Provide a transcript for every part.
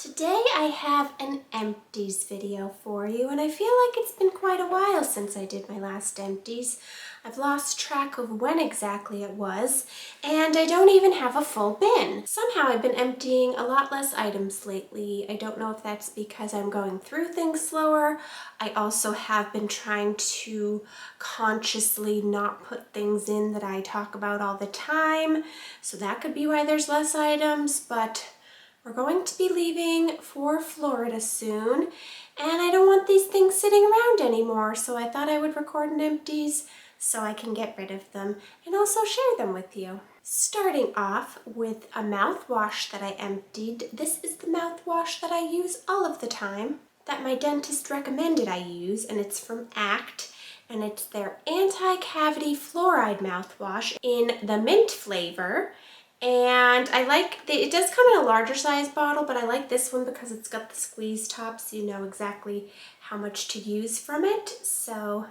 Today I have an empties video for you, and I feel like it's been quite a while since I did my last empties. I've lost track of when exactly it was, and I don't even have a full bin. Somehow I've been emptying a lot less items lately. I don't know if that's because I'm going through things slower. I also have been trying to consciously not put things in that I talk about all the time, so that could be why there's less items, but we're going to be leaving for Florida soon, and I don't want these things sitting around anymore, so I thought I would record an empties so I can get rid of them and also share them with you. Starting off with a mouthwash that I emptied. This is the mouthwash that I use all of the time, that my dentist recommended I use, and it's from ACT, and it's their anti-cavity fluoride mouthwash in the mint flavor. And I like, it does come in a larger size bottle, but I like this one because it's got the squeeze top, so you know exactly how much to use from it. So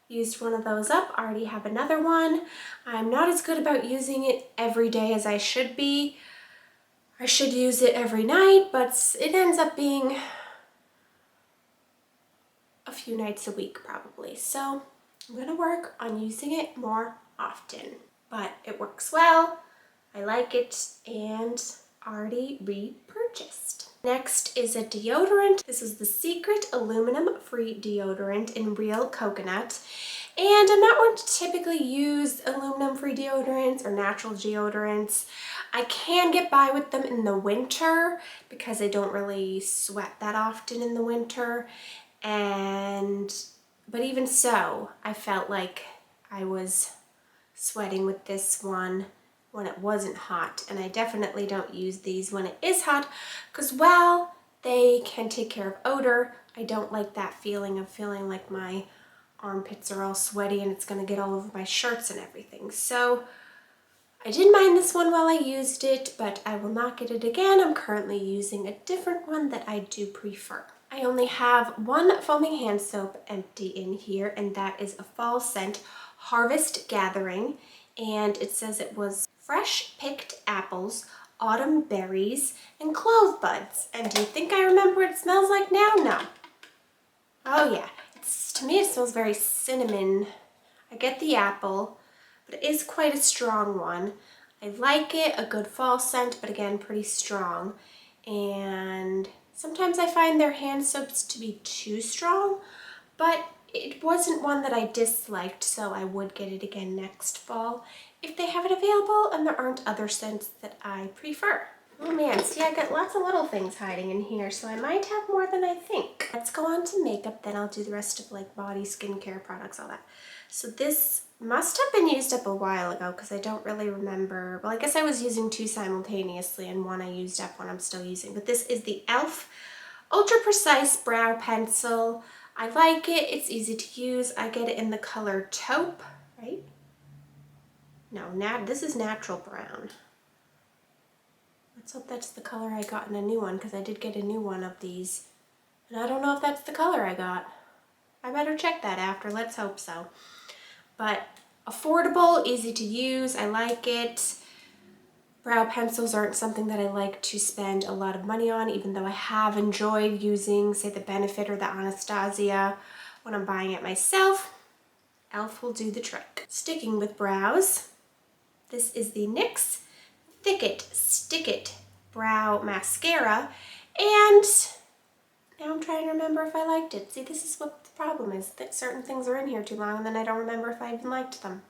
used one of those up, already have another one. I'm not as good about using it every day as I should be. I should use it every night, but it ends up being a few nights a week probably. So I'm gonna work on using it more often, but it works well. I like it and already repurchased. Next is a deodorant. This is the Secret aluminum-free deodorant in real coconut. And I'm not one to typically use aluminum-free deodorants or natural deodorants. I can get by with them in the winter because I don't really sweat that often in the winter. But even so, I felt like I was sweating with this one when it wasn't hot, and I definitely don't use these when it is hot because while they can take care of odor, I don't like that feeling of feeling like my armpits are all sweaty and it's going to get all over my shirts and everything. So I didn't mind this one while I used it, but I will not get it again. I'm currently using a different one that I do prefer. I only have one foaming hand soap empty in here, and that is a fall scent, Harvest Gathering, and it says it was fresh picked apples, autumn berries, and clove buds. And do you think I remember what it smells like now? No. Oh yeah, to me it smells very cinnamon. I get the apple, but it is quite a strong one. I like it, a good fall scent, but again, pretty strong. And sometimes I find their hand soaps to be too strong, but it wasn't one that I disliked, so I would get it again next fall if they have it available and there aren't other scents that I prefer. Oh man, see, I got lots of little things hiding in here, so I might have more than I think. Let's go on to makeup, then I'll do the rest of like body, skincare products, all that. So this must have been used up a while ago because I don't really remember. Well, I guess I was using two simultaneously, and one I used up, one I'm still using. But this is the e.l.f. Ultra Precise Brow Pencil. I like it, it's easy to use. I get it in the color taupe, right? No, this is natural brown. Let's hope that's the color I got in a new one, because I did get a new one of these. And I don't know if that's the color I got. I better check that after, let's hope so. But affordable, easy to use, I like it. Brow pencils aren't something that I like to spend a lot of money on, even though I have enjoyed using, say, the Benefit or the Anastasia when I'm buying it myself. e.l.f. will do the trick. Sticking with brows, this is the NYX Thick It, Stick It Brow Mascara, and now I'm trying to remember if I liked it. See, this is what the problem is, that certain things are in here too long and then I don't remember if I even liked them.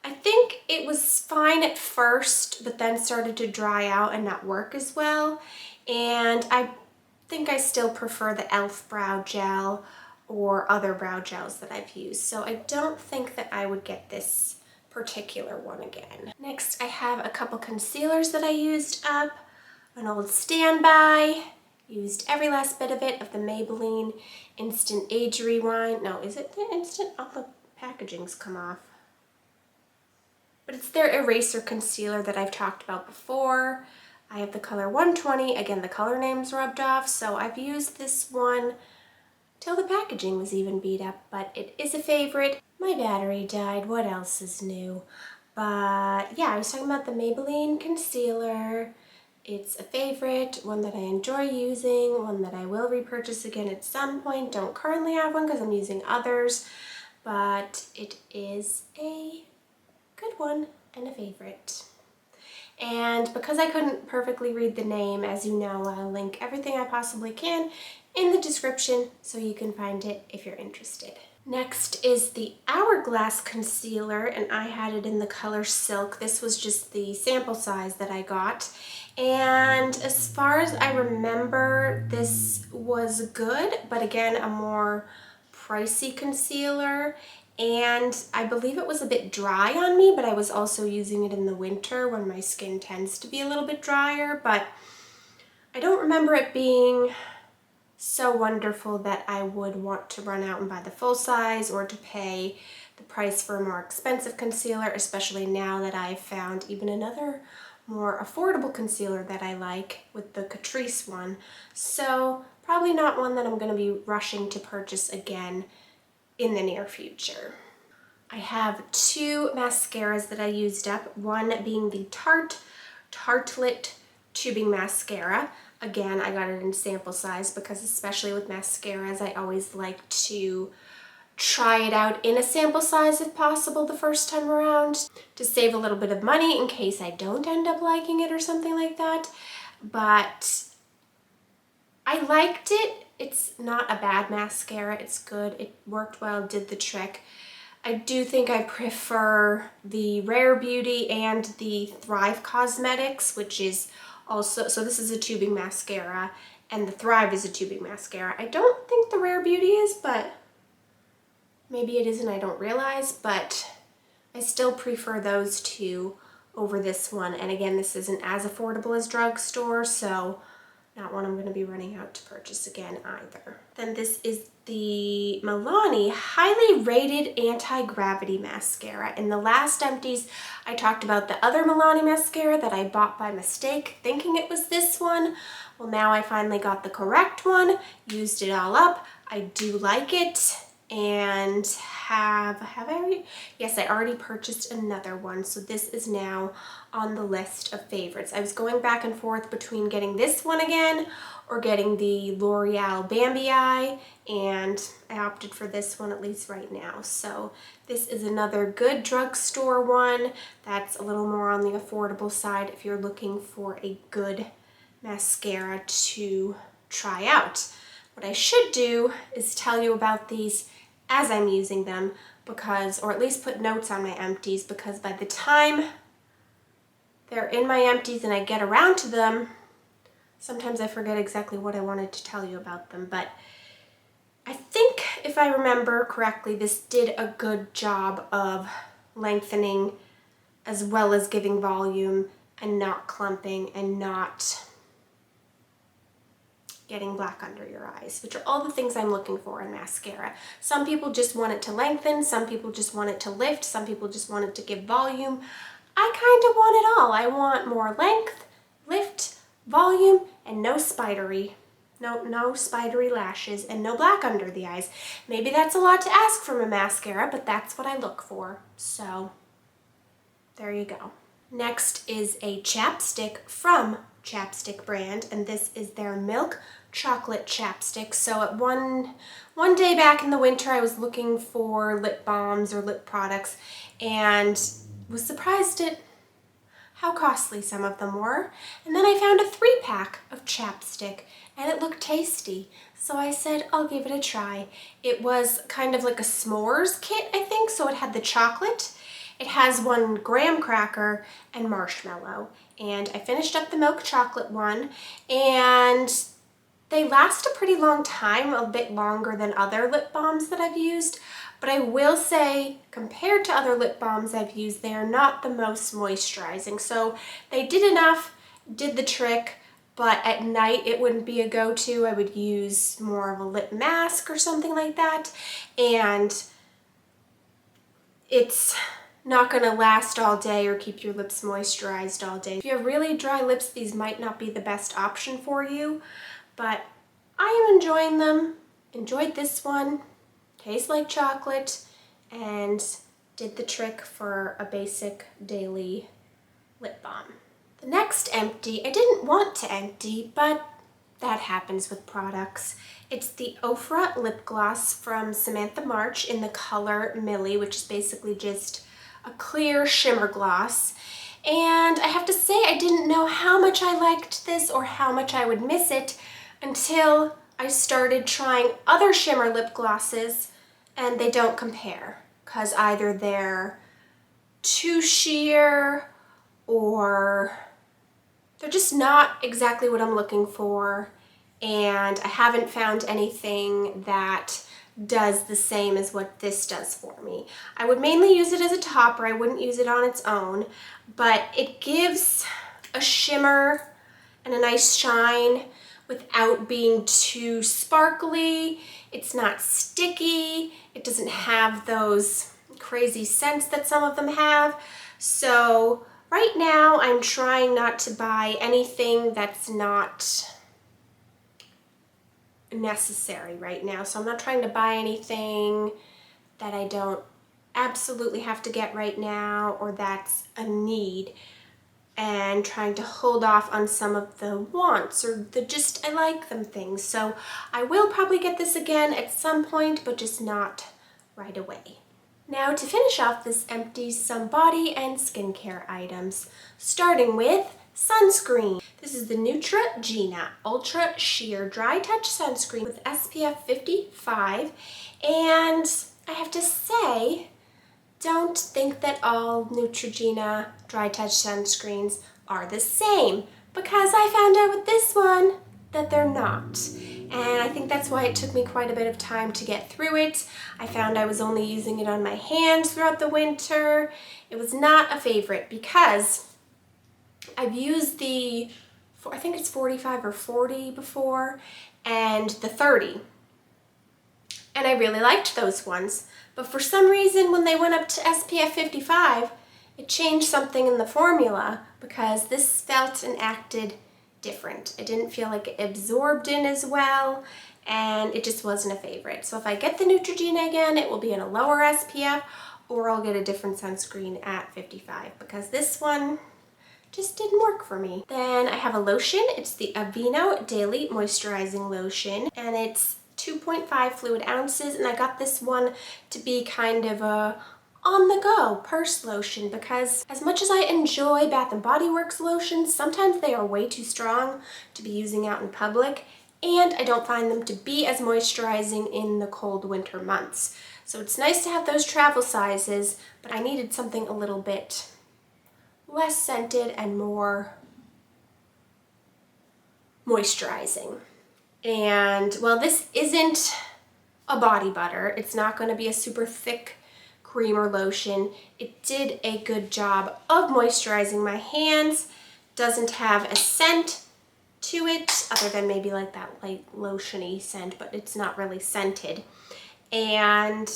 I think it was fine at first, but then started to dry out and not work as well. And I think I still prefer the e.l.f. brow gel or other brow gels that I've used. So I don't think that I would get this particular one again. Next, I have a couple concealers that I used up. An old standby. Used every last bit of it, of the Maybelline Instant Age Rewind. No, is it the Instant? All the packaging's come off. But it's their eraser concealer that I've talked about before. I have the color 120. Again, the color name's rubbed off, so I've used this one till the packaging was even beat up, but it is a favorite. My battery died. What else is new? But yeah, I was talking about the Maybelline concealer, It's a favorite, one that I enjoy using, one that I will repurchase again at some point. Don't currently have one because I'm using others, but it is a good one and a favorite. And because I couldn't perfectly read the name, as you know, I'll link everything I possibly can in the description so you can find it if you're interested. Next is the Hourglass Concealer, and I had it in the color Silk. This was just the sample size that I got. And as far as I remember, this was good, but again, a more pricey concealer. And I believe it was a bit dry on me, but I was also using it in the winter when my skin tends to be a little bit drier. But I don't remember it being so wonderful that I would want to run out and buy the full size or to pay the price for a more expensive concealer, especially now that I've found even another more affordable concealer that I like with the Catrice one. So probably not one that I'm going to be rushing to purchase again in the near future. I have two mascaras that I used up, one being the Tartelette Tubing Mascara. Again, I got it in sample size because especially with mascaras, I always like to try it out in a sample size if possible the first time around to save a little bit of money in case I don't end up liking it or something like that. But I liked it. It's not a bad mascara. It's good. It worked well, did the trick. I do think I prefer the Rare Beauty and the Thrive Cosmetics, which is also, so this is a tubing mascara, and the Thrive is a tubing mascara. I don't think the Rare Beauty is, but maybe it is and I don't realize, but I still prefer those two over this one. And again, this isn't as affordable as drugstore, so not one I'm going to be running out to purchase again either. Then this is the Milani Highly Rated Anti-Gravity Mascara. In the last Empties, I talked about the other Milani mascara that I bought by mistake, thinking it was this one. Well, now I finally got the correct one, used it all up. I do like it, and have I already? Yes, I already purchased another one, so this is now on the list of favorites. I was going back and forth between getting this one again or getting the L'Oreal Bambi Eye, and I opted for this one at least right now. So this is another good drugstore one that's a little more on the affordable side if you're looking for a good mascara to try out. What I should do is tell you about these as I'm using them, because, or at least put notes on my Empties, because by the time they're in my Empties and I get around to them, sometimes I forget exactly what I wanted to tell you about them. But I think if I remember correctly, this did a good job of lengthening as well as giving volume and not clumping and not getting black under your eyes, which are all the things I'm looking for in mascara. Some people just want it to lengthen, some people just want it to lift, some people just want it to give volume. I kind of want it all. I want more length, lift, volume, and no spidery. No spidery lashes and no black under the eyes. Maybe that's a lot to ask from a mascara, but that's what I look for. So there you go. Next is a chapstick from Chapstick brand, and this is their Milk Chocolate Chapstick. So at one day back in the winter, I was looking for lip balms or lip products and was surprised at how costly some of them were. And then I found a 3-pack of chapstick and it looked tasty. So I said, I'll give it a try. It was kind of like a s'mores kit, I think. So it had the chocolate, it has 1 graham cracker and marshmallow. And I finished up the milk chocolate one, and they last a pretty long time, a bit longer than other lip balms that I've used. But I will say, compared to other lip balms I've used, they are not the most moisturizing. So they did enough, did the trick, but at night it wouldn't be a go-to. I would use more of a lip mask or something like that. And it's not going to last all day or keep your lips moisturized all day. If you have really dry lips, these might not be the best option for you, but I am enjoying them. Enjoyed this one. Tastes like chocolate and did the trick for a basic daily lip balm. The next empty, I didn't want to empty, but that happens with products. It's the Ofra lip gloss from Samantha March in the color Millie, which is basically just a clear shimmer gloss. And I have to say, I didn't know how much I liked this or how much I would miss it until I started trying other shimmer lip glosses, and they don't compare because either they're too sheer or they're just not exactly what I'm looking for, and I haven't found anything that does the same as what this does for me. I would mainly use it as a topper. I wouldn't use it on its own, but it gives a shimmer and a nice shine without being too sparkly. It's not sticky. It doesn't have those crazy scents that some of them have. So right now I'm trying not to buy anything that's not necessary right now. So I'm not trying to buy anything that I don't absolutely have to get right now or that's a need, and trying to hold off on some of the wants or the just I like them things. So I will probably get this again at some point, but just not right away. Now to finish off this empties, some body and skincare items, starting with sunscreen. This is the Neutrogena Ultra Sheer Dry Touch Sunscreen with SPF 55, and I have to say, don't think that all Neutrogena Dry Touch sunscreens are the same, because I found out with this one that they're not. And I think that's why it took me quite a bit of time to get through it. I found I was only using it on my hands throughout the winter. It was not a favorite because I've used the, I think it's 45 or 40 before, and the 30. And I really liked those ones. But for some reason, when they went up to SPF 55, it changed something in the formula because this felt and acted different. It didn't feel like it absorbed in as well, and it just wasn't a favorite. So if I get the Neutrogena again, it will be in a lower SPF, or I'll get a different sunscreen at 55 because this one just didn't work for me. Then I have a lotion. It's the Aveeno Daily Moisturizing Lotion, and it's 2.5 fluid ounces, and I got this one to be kind of a on-the-go purse lotion because as much as I enjoy Bath & Body Works lotions, sometimes they are way too strong to be using out in public, and I don't find them to be as moisturizing in the cold winter months. So it's nice to have those travel sizes, but I needed something a little bit less scented and more moisturizing. And while this isn't a body butter, it's not going to be a super thick cream or lotion, it did a good job of moisturizing my hands. Doesn't have a scent to it other than maybe like that light lotion-y scent, but it's not really scented. And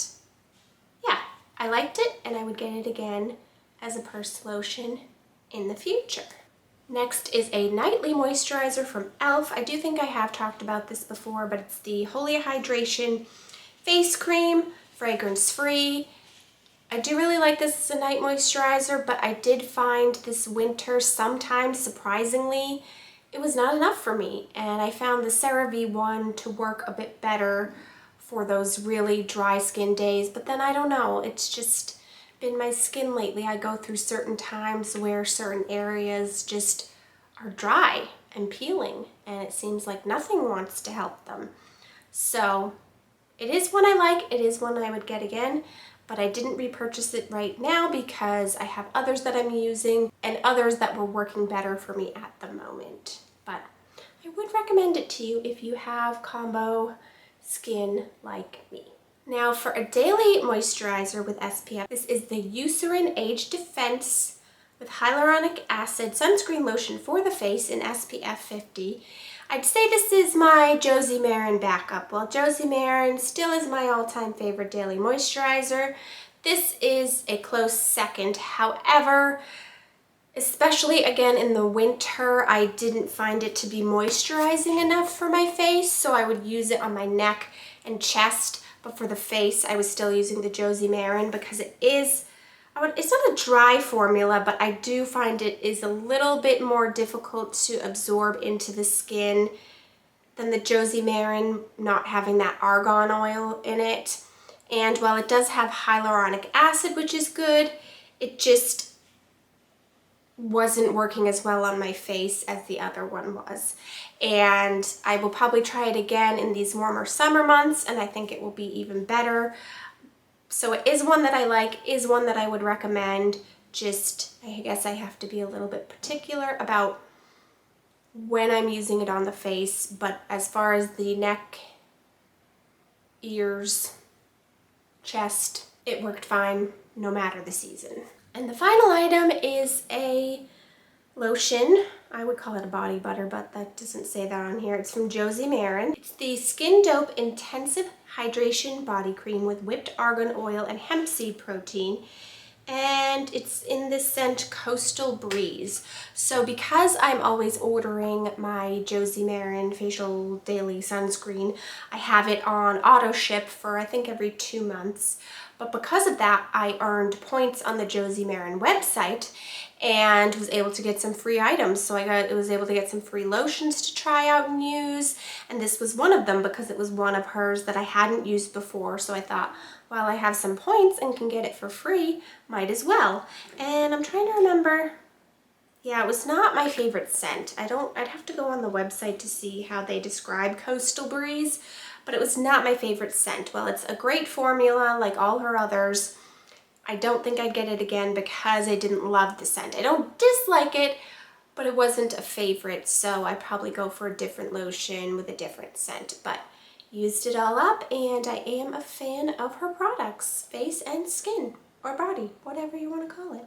yeah, I liked it, and I would get it again as a purse lotion in the future. Next is a nightly moisturizer from e.l.f. I do think I have talked about this before, but it's the Holy Hydration Face Cream, fragrance-free. I do really like this as a night moisturizer, but I did find this winter sometimes, surprisingly, it was not enough for me, and I found the CeraVe one to work a bit better for those really dry skin days, but then I don't know, it's just been my skin lately. I go through certain times where certain areas just are dry and peeling, and it seems like nothing wants to help them. So it is one I like, it is one I would get again, but I didn't repurchase it right now because I have others that I'm using and others that were working better for me at the moment. But I would recommend it to you if you have combo skin like me. Now for a daily moisturizer with SPF, this is the Eucerin Age Defense with hyaluronic acid sunscreen lotion for the face in SPF 50. I'd say this is my Josie Maran backup. While Josie Maran still is my all-time favorite daily moisturizer, this is a close second. However, especially again in the winter, I didn't find it to be moisturizing enough for my face, so I would use it on my neck and chest. But for the face, I was still using the Josie Maran because it is it's not a dry formula, but I do find it is a little bit more difficult to absorb into the skin than the Josie Maran, not having that argan oil in it. And while it does have hyaluronic acid, which is good, it just wasn't working as well on my face as the other one was. And I will probably try it again in these warmer summer months, and I think it will be even better. So it is one that I like, is one that I would recommend. Just, I guess I have to be a little bit particular about when I'm using it on the face, but as far as the neck, ears, chest, it worked fine no matter the season. And the final item is a lotion. I would call it a body butter, but that doesn't say that on here. It's from Josie Maran. It's the Skin Dope Intensive Hydration Body Cream with whipped argan oil and hemp seed protein. And it's in the scent Coastal Breeze. So because I'm always ordering my Josie Maran Facial Daily Sunscreen, I have it on auto ship for I think every 2 months. But because of that, I earned points on the Josie Maran website and was able to get some free items. So I was able to get some free lotions to try out and use. And this was one of them because it was one of hers that I hadn't used before. So I thought, while I have some points and can get it for free, might as well. And I'm trying to remember, yeah, it was not my favorite scent. I'd have to go on the website to see how they describe Coastal Breeze, but it was not my favorite scent. Well, it's a great formula like all her others. I don't think I'd get it again because I didn't love the scent. I don't dislike it, but it wasn't a favorite, so I'd probably go for a different lotion with a different scent. But used it all up, and I am a fan of her products, face and skin, or body, whatever you want to call it.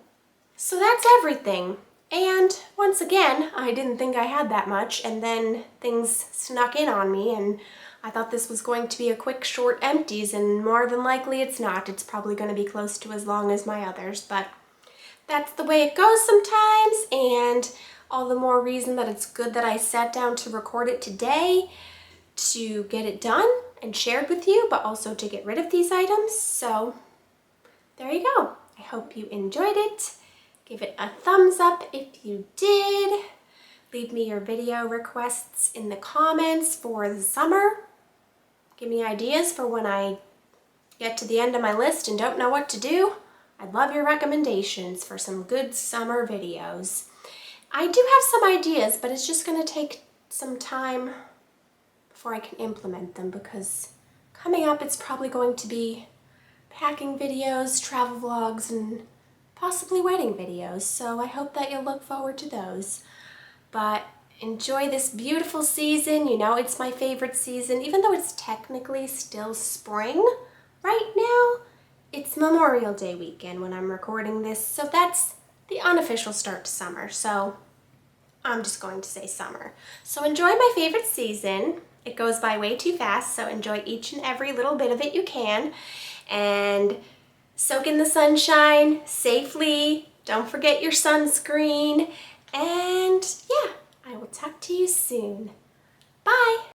So that's everything. And once again, I didn't think I had that much, and then things snuck in on me, and I thought this was going to be a quick, short empties, and more than likely it's not. It's probably going to be close to as long as my others, but that's the way it goes sometimes, and all the more reason that it's good that I sat down to record it today, to get it done and shared with you, but also to get rid of these items. So there you go. I hope you enjoyed it. Give it a thumbs up if you did. Leave me your video requests in the comments for the summer. Give me ideas for when I get to the end of my list and don't know what to do. I'd love your recommendations for some good summer videos. I do have some ideas, but it's just going to take some time before I can implement them, because coming up it's probably going to be packing videos, travel vlogs, and possibly wedding videos, so I hope that you'll look forward to those. But enjoy this beautiful season. You know it's my favorite season, even though it's technically still spring right now. It's Memorial Day weekend when I'm recording this, so that's the unofficial start to summer, so I'm just going to say summer. So enjoy my favorite season. It goes by way too fast, so enjoy each and every little bit of it you can. And soak in the sunshine safely. Don't forget your sunscreen. And yeah, I will talk to you soon. Bye!